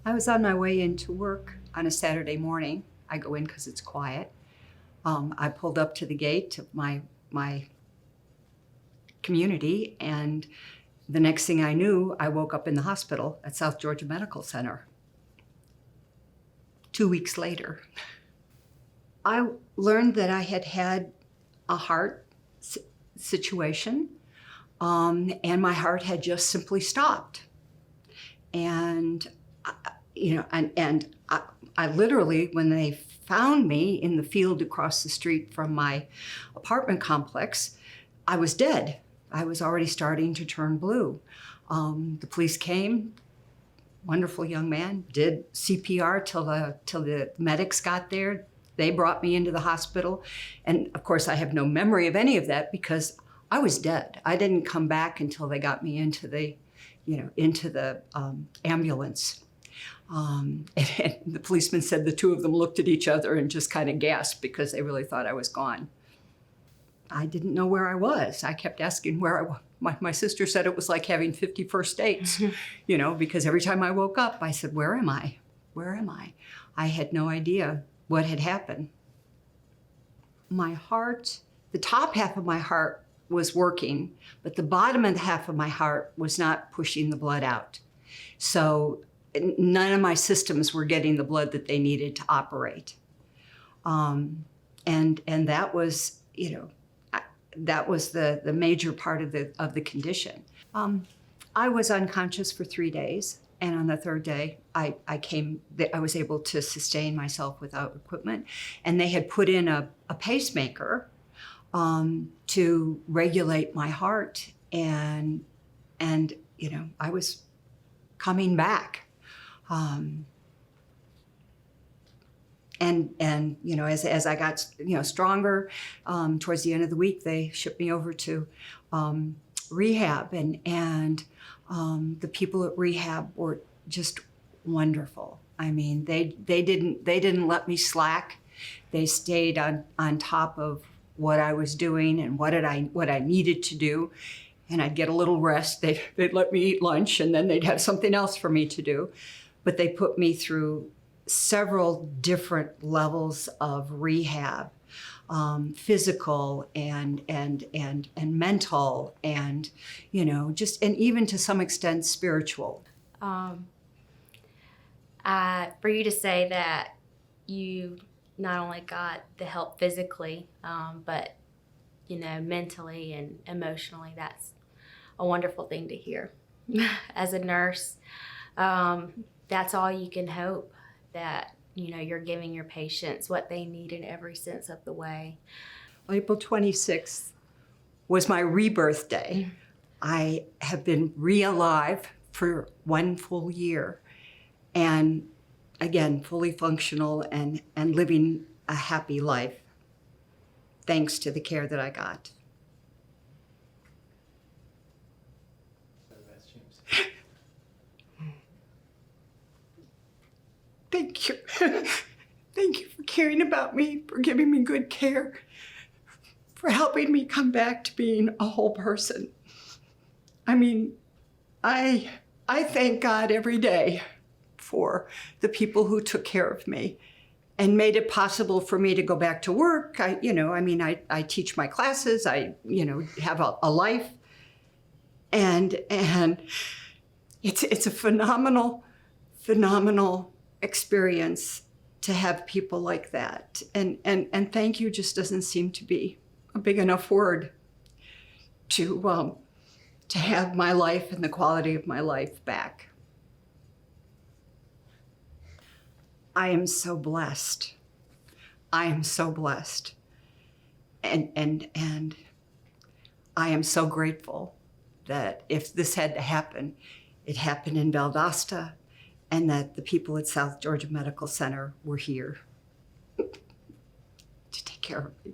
I was on my way into work on a Saturday morning. I go in because it's quiet. I pulled up to the gate of my community, and the next thing I knew, I woke up in the hospital at South Georgia Medical Center. 2 weeks later, I learned that I had had a heart situation, and my heart had just simply stopped. And I literally, when they found me in the field across the street from my apartment complex, I was dead. I was already starting to turn blue. The police came, wonderful young man, did CPR till the medics got there. They brought me into the hospital. And of course, I have no memory of any of that because I was dead. I didn't come back until they got me into the ambulance. And the policeman said the two of them looked at each other and just kind of gasped because they really thought I was gone. I didn't know where I was. I kept asking where I was. My sister said it was like having 50 first dates, because every time I woke up, I said, where am I? Where am I? I had no idea what had happened. My heart, the top half of my heart was working, but the bottom of the half of my heart was not pushing the blood out. So none of my systems were getting the blood that they needed to operate. And that was, that was the major part of the condition. I was unconscious for 3 days, and on the third day, I was able to sustain myself without equipment, and they had put in a pacemaker to regulate my heart, and I was coming back. As I got, stronger, towards the end of the week, they shipped me over to rehab, and the people at rehab were just wonderful. I mean, they didn't let me slack. They stayed on top of what I was doing and what I needed to do. And I'd get a little rest. They'd let me eat lunch, and then they'd have something else for me to do. But they put me through several different levels of rehab, physical and mental, and and even to some extent spiritual. For you to say that you not only got the help physically, but mentally and emotionally, that's a wonderful thing to hear. As a nurse, that's all you can hope, that you're giving your patients what they need in every sense of the way. April 26th was my rebirth day. I have been re-alive for 1 full year, and again, fully functional and living a happy life, thanks to the care that I got. Thank you. Thank you for caring about me, for giving me good care, for helping me come back to being a whole person. I mean, I thank God every day for the people who took care of me and made it possible for me to go back to work. I teach my classes. I have a life, and it's a phenomenal experience to have people like that. And thank you just doesn't seem to be a big enough word to have my life and the quality of my life back. I am so blessed. I am so blessed. And I am so grateful that if this had to happen, it happened in Valdosta, and that the people at South Georgia Medical Center were here to take care of me.